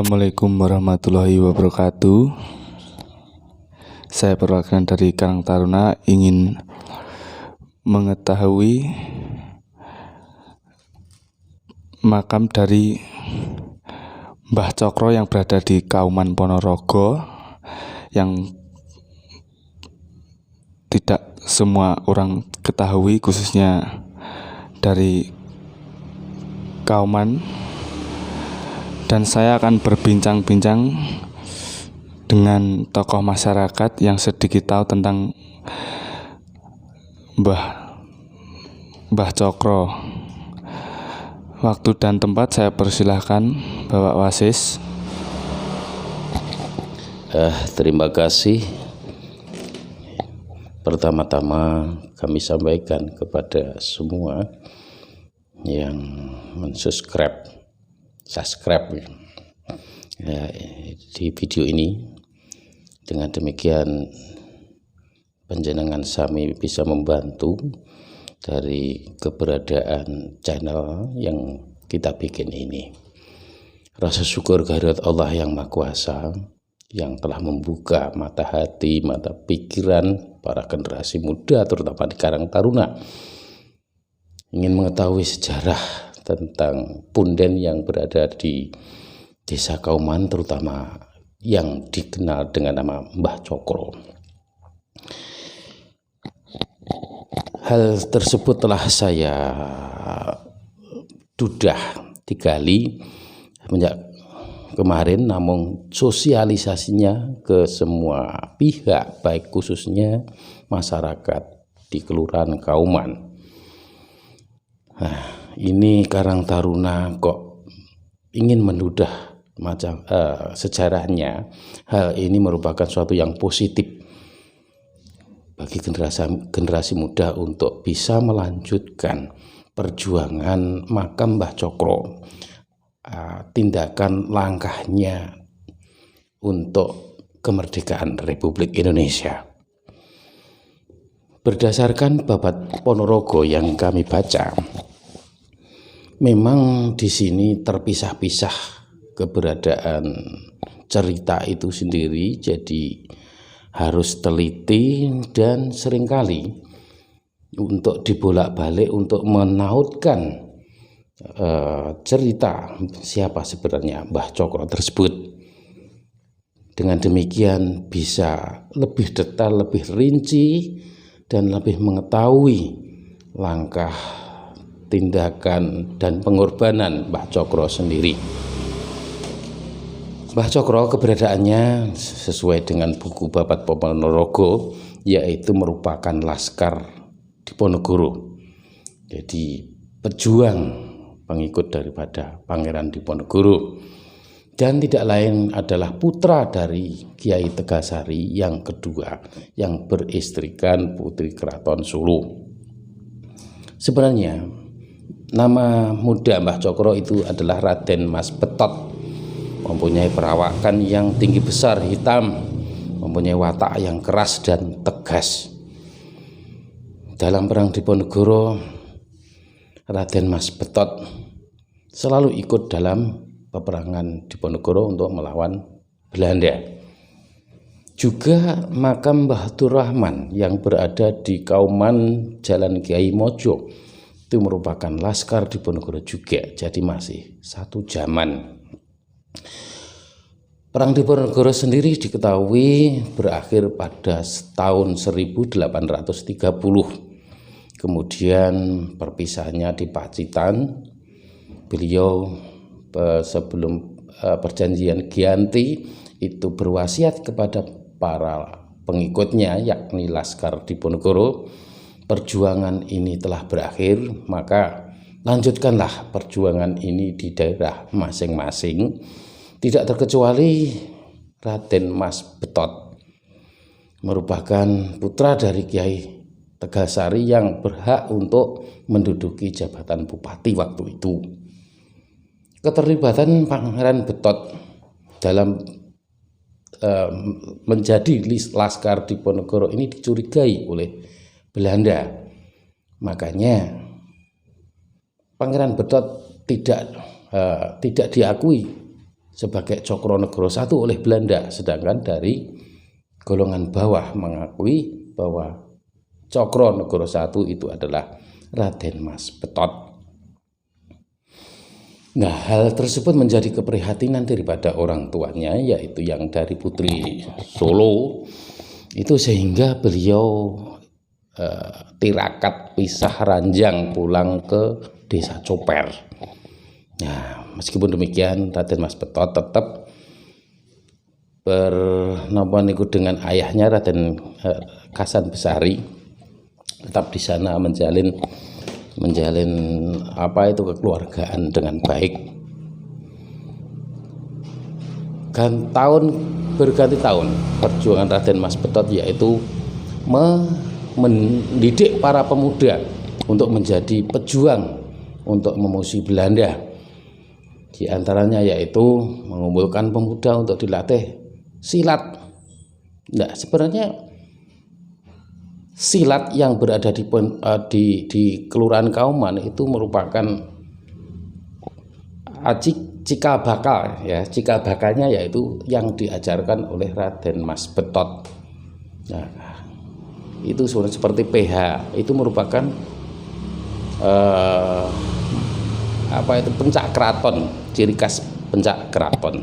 Assalamualaikum warahmatullahi wabarakatuh. Saya perwakilan dari Karang Taruna ingin mengetahui makam dari Mbah Cokro yang berada di Kauman Ponorogo, yang tidak semua orang ketahui, khususnya dari Kauman. Dan saya akan berbincang-bincang dengan tokoh masyarakat yang sedikit tahu tentang Mbah Cokro. Waktu dan tempat saya persilahkan Bapak Wasis. Terima kasih. Pertama-tama kami sampaikan kepada semua yang subscribe di video ini. Dengan demikian panjenengan sami bisa membantu dari keberadaan channel yang kita bikin ini. Rasa syukur kehadirat Allah yang Maha Kuasa yang telah membuka mata hati, mata pikiran para generasi muda terutama di Karang Taruna ingin mengetahui sejarah tentang punden yang berada di Desa Kauman, terutama yang dikenal dengan nama Mbah Cokro. Hal tersebut telah saya digali sejak kemarin, namun sosialisasinya ke semua pihak, baik khususnya masyarakat di Kelurahan Kauman. Ini Karang Taruna kok ingin menudah macam sejarahnya. Hal ini merupakan suatu yang positif bagi generasi muda untuk bisa melanjutkan perjuangan makam Mbah Cokro, tindakan langkahnya untuk kemerdekaan Republik Indonesia. Berdasarkan Babat Ponorogo yang kami baca, memang di sini terpisah-pisah keberadaan cerita itu sendiri, jadi harus teliti dan seringkali untuk dibolak-balik untuk menautkan cerita siapa sebenarnya Mbah Cokro tersebut. Dengan demikian bisa lebih detail, lebih rinci, dan lebih mengetahui langkah, tindakan, dan pengorbanan Mbah Cokro sendiri. Mbah Cokro keberadaannya sesuai dengan buku Babat Ponorogo, yaitu merupakan laskar Diponegoro. Jadi pejuang pengikut daripada Pangeran Diponegoro, dan tidak lain adalah putra dari Kiai Tegasari yang kedua yang beristrikan putri Keraton Solo. Sebenarnya nama muda Mbah Cokro itu adalah Raden Mas Betot, mempunyai perawakan yang tinggi besar, hitam, mempunyai watak yang keras dan tegas. Dalam perang Diponegoro, Raden Mas Betot selalu ikut dalam peperangan Diponegoro untuk melawan Belanda. Juga makam Mbah Abdurrahman yang berada di Kauman Jalan Kiai Mojo itu merupakan laskar Diponegoro juga, jadi masih satu zaman. Perang Diponegoro sendiri diketahui berakhir pada tahun 1830. Kemudian perpisahannya di Pacitan. Beliau sebelum perjanjian Giyanti itu berwasiat kepada para pengikutnya, yakni laskar Diponegoro, perjuangan ini telah berakhir, maka lanjutkanlah perjuangan ini di daerah masing-masing. Tidak terkecuali Raden Mas Betot merupakan putra dari Kiai Tegasari yang berhak untuk menduduki jabatan bupati waktu itu. Keterlibatan Pangeran Betot dalam menjadi laskar Diponegoro ini dicurigai oleh Belanda. Makanya Pangeran Betot tidak diakui sebagai Cokronegoro I oleh Belanda, sedangkan dari golongan bawah mengakui bahwa Cokronegoro I itu adalah Raden Mas Betot. Nah, hal tersebut menjadi keprihatinan daripada orang tuanya, yaitu yang dari Putri Solo itu, sehingga beliau tirakat pisah ranjang pulang ke desa Coper. Nah, meskipun demikian Raden Mas Betot tetap dengan ayahnya Raden Kasan Besari, tetap di sana menjalin kekeluargaan dengan baik. Kan tahun berganti tahun perjuangan Raden Mas Betot yaitu mendidik para pemuda untuk menjadi pejuang untuk memusuhi Belanda. Di antaranya yaitu mengumpulkan pemuda untuk dilatih silat. Nah, sebenarnya silat yang berada di Kelurahan Kauman itu merupakan cikal bakal, ya, cikal bakalnya yaitu yang diajarkan oleh Raden Mas Betot. Nah, itu seperti PH, itu merupakan pencak keraton, ciri khas pencak keraton.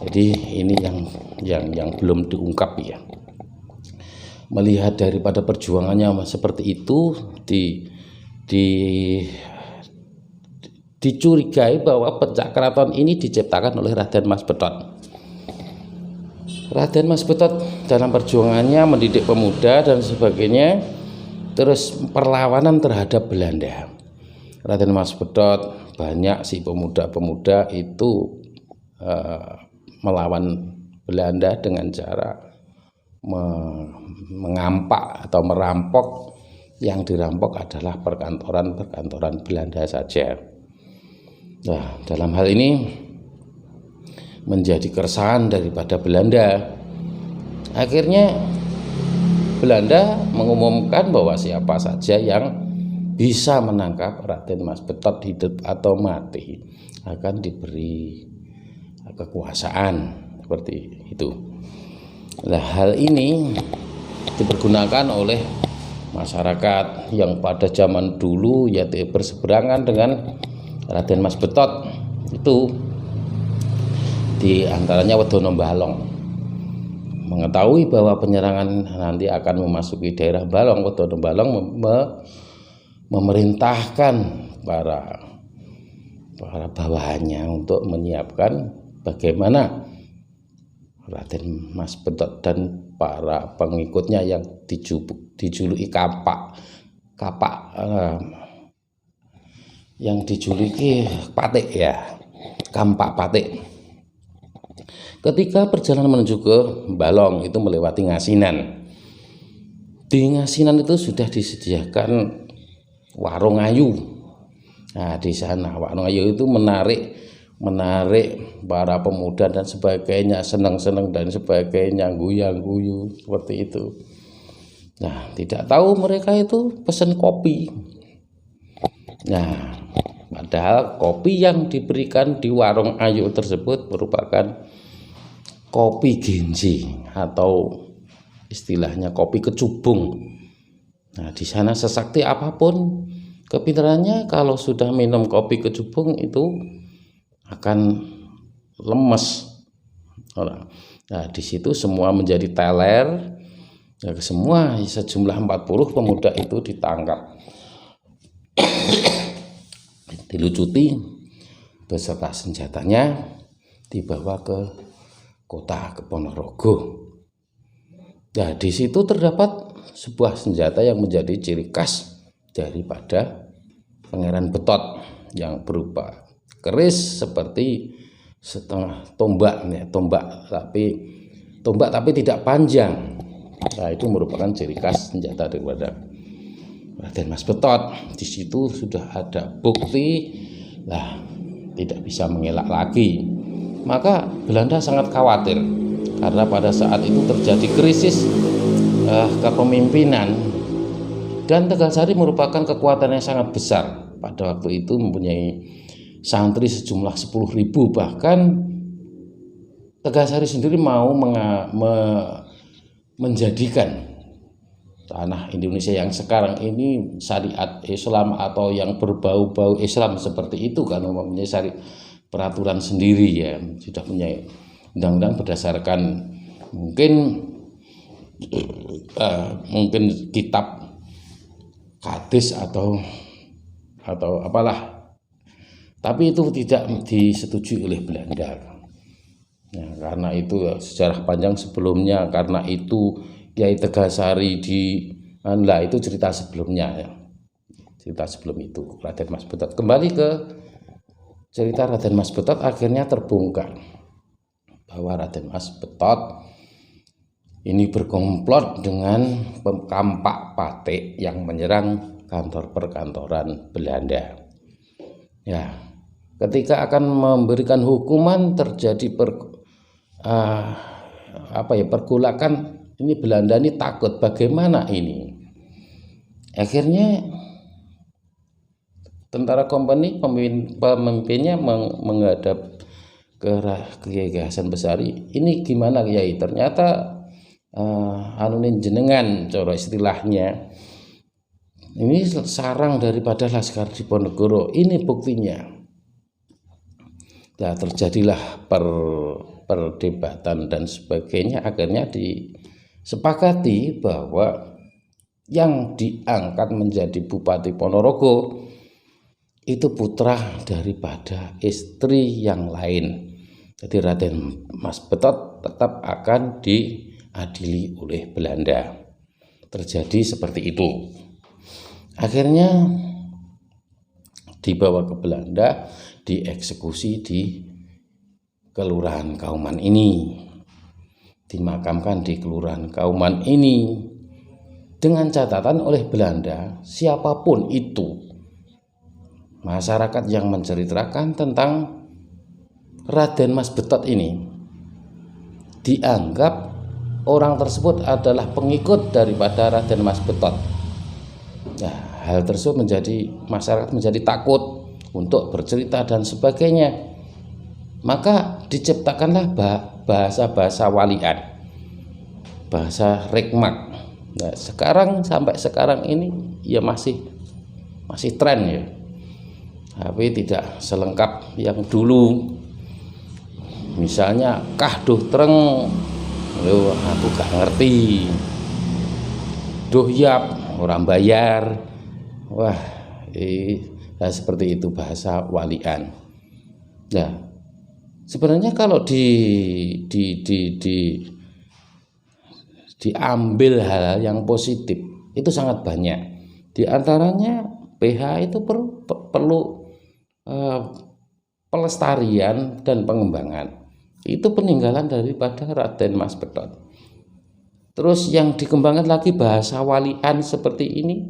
Jadi ini yang belum diungkap, ya. Melihat daripada perjuangannya seperti itu, dicurigai bahwa pencak keraton ini diciptakan oleh Raden Mas Betot. Raden Mas Betot dalam perjuangannya mendidik pemuda dan sebagainya, terus perlawanan terhadap Belanda. Raden Mas Betot banyak si pemuda-pemuda itu melawan Belanda dengan cara mengampak atau merampok. Yang dirampok adalah perkantoran Belanda saja. Nah, dalam hal ini menjadi keresahan daripada Belanda. Akhirnya Belanda mengumumkan bahwa siapa saja yang bisa menangkap Raden Mas Betot hidup atau mati akan diberi kekuasaan, seperti itu. Nah, hal ini dipergunakan oleh masyarakat yang pada zaman dulu yaitu berseberangan dengan Raden Mas Betot. Itu di antaranya Wedono Balong. Mengetahui bahwa penyerangan nanti akan memasuki daerah Balong, Wedono Balong memerintahkan para bawahannya untuk menyiapkan bagaimana Raden Mas Betot dan para pengikutnya yang dijuluki yang dijuluki Patik, ya, Kampak Patik. Ketika perjalanan menuju ke Balong itu melewati Ngasinan. Di Ngasinan itu sudah disediakan warung ayu. Nah, di sana warung ayu itu menarik para pemuda dan sebagainya, senang-senang dan sebagainya, guyang-guyu seperti itu. Nah, tidak tahu mereka itu pesan kopi. Nah, padahal kopi yang diberikan di warung ayu tersebut merupakan kopi genji atau istilahnya kopi kecubung. Nah, di sana sesakti apapun kepintarannya, kalau sudah minum kopi kecubung itu akan lemes. Nah, di situ semua menjadi teler. Nah, semua sejumlah 40 pemuda itu ditangkap, dilucuti beserta senjatanya, dibawa ke kota Ponorogo. Nah, di situ terdapat sebuah senjata yang menjadi ciri khas daripada Pangeran Betot, yang berupa keris seperti setengah tombak, ya, tombak tapi tidak panjang. Nah, itu merupakan ciri khas senjata daripada Raden Mas Betot. Di situ sudah ada bukti, lah tidak bisa mengelak lagi. Maka Belanda sangat khawatir karena pada saat itu terjadi krisis kepemimpinan, dan Tegalsari merupakan kekuatan yang sangat besar. Pada waktu itu mempunyai santri sejumlah 10.000, bahkan Tegasari sendiri mau menjadikan tanah Indonesia yang sekarang ini syariat Islam atau yang berbau-bau Islam seperti itu, kan mempunyai peraturan sendiri ya, sudah punya undang-undang berdasarkan mungkin kitab hadis atau apalah, tapi itu tidak disetujui oleh Belanda. Nah, karena itu sejarah panjang sebelumnya, karena itu Kiai Tegasari itu cerita sebelumnya ya. Cerita sebelum itu Raden Mas Betot. Kembali ke cerita Raden Mas Betot, akhirnya terbongkar bahwa Raden Mas Betot ini berkomplot dengan Kampak Patik yang menyerang kantor perkantoran Belanda. Ya, ketika akan memberikan hukuman terjadi pergolakan. Ini Belanda ini takut, bagaimana ini? Akhirnya tentara kompeni pemimpinnya menghadap ke Kiai Hasan Besari. Ini gimana Kiai? Ternyata jenengan, cara istilahnya, ini sarang daripada Laskar Diponegoro. Ini buktinya. Nah, terjadilah perdebatan dan sebagainya. Akhirnya disepakati bahwa yang diangkat menjadi Bupati Ponorogo itu putra daripada istri yang lain. Jadi Raden Mas Betot tetap akan diadili oleh Belanda. Terjadi seperti itu. Akhirnya dibawa ke Belanda, dieksekusi di Kelurahan Kauman ini, dimakamkan di Kelurahan Kauman ini, dengan catatan oleh Belanda, siapapun itu masyarakat yang menceritakan tentang Raden Mas Betot ini dianggap orang tersebut adalah pengikut daripada Raden Mas Betot. Nah, hal tersebut masyarakat menjadi takut untuk bercerita dan sebagainya. Maka diciptakanlah bahasa-bahasa walian, bahasa rekmak. Nah, sampai sekarang ini ya masih tren ya. Tapi tidak selengkap yang dulu. Misalnya kah duh treng, aku gak ngerti. Duh yap, orang bayar. Wah, seperti itu bahasa walian. Nah, sebenarnya kalau diambil hal yang positif itu sangat banyak. Di antaranya PH itu perlu pelestarian dan pengembangan. Itu peninggalan daripada Raden Mas Betot. Terus yang dikembangkan lagi bahasa walian seperti ini,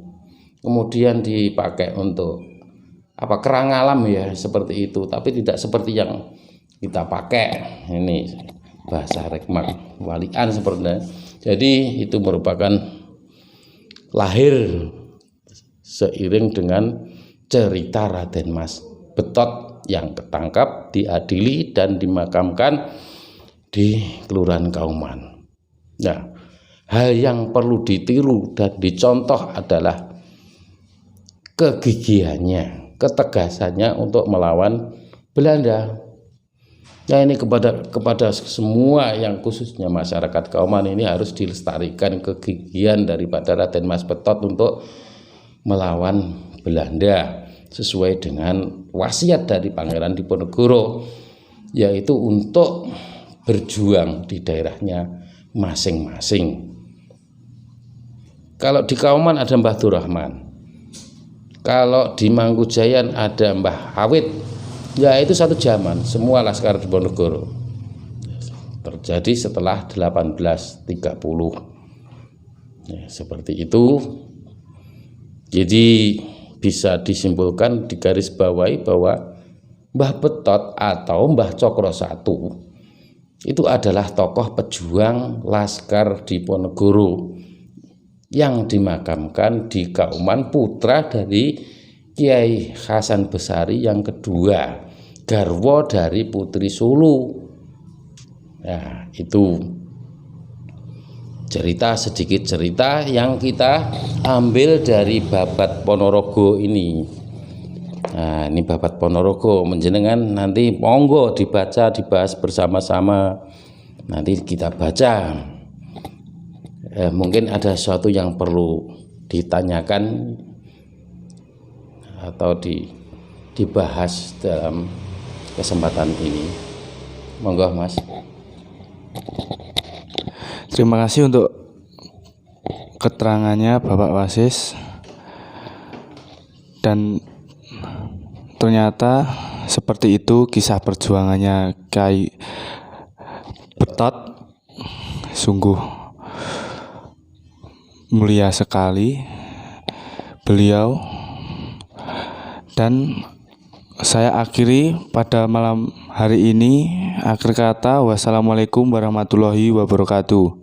kemudian dipakai untuk kerang alam ya, seperti itu, tapi tidak seperti yang kita pakai ini bahasa rekmak walian seperti. Jadi itu merupakan lahir seiring dengan cerita Raden Mas Betot yang ketangkap, diadili dan dimakamkan di Kelurahan Kauman. Nah, hal yang perlu ditiru dan dicontoh adalah kegigihannya, ketegasannya untuk melawan Belanda. Ya, ini kepada semua yang khususnya masyarakat Kauman ini harus dilestarikan kegigihan daripada Raden Mas Betot untuk melawan Belanda sesuai dengan wasiat dari Pangeran Diponegoro, yaitu untuk berjuang di daerahnya masing-masing. Kalau di Kauman ada Mbah Durrahman, kalau di Mangkujayan ada Mbah Awit, ya itu satu zaman semua Laskar Diponegoro. Terjadi setelah 1830 ya, seperti itu. Jadi bisa disimpulkan, digarisbawahi bahwa Mbah Betot atau Mbah Cokro I itu adalah tokoh pejuang Laskar Diponegoro yang dimakamkan di Kauman, putra dari Kiai Hasan Besari yang kedua, garwa dari Putri Sulu. Nah, itu sedikit cerita yang kita ambil dari Babat Ponorogo ini. Nah, ini Babat Ponorogo menjenengan nanti monggo dibaca, dibahas bersama-sama. Nanti kita baca. Mungkin ada sesuatu yang perlu ditanyakan atau dibahas dalam kesempatan ini. Monggo Mas. Terima kasih untuk keterangannya Bapak Wasis. Dan ternyata seperti itu kisah perjuangannya Kyai Betot. Sungguh mulia sekali beliau. Dan saya akhiri pada malam hari ini, akhir kata, wassalamualaikum warahmatullahi wabarakatuh.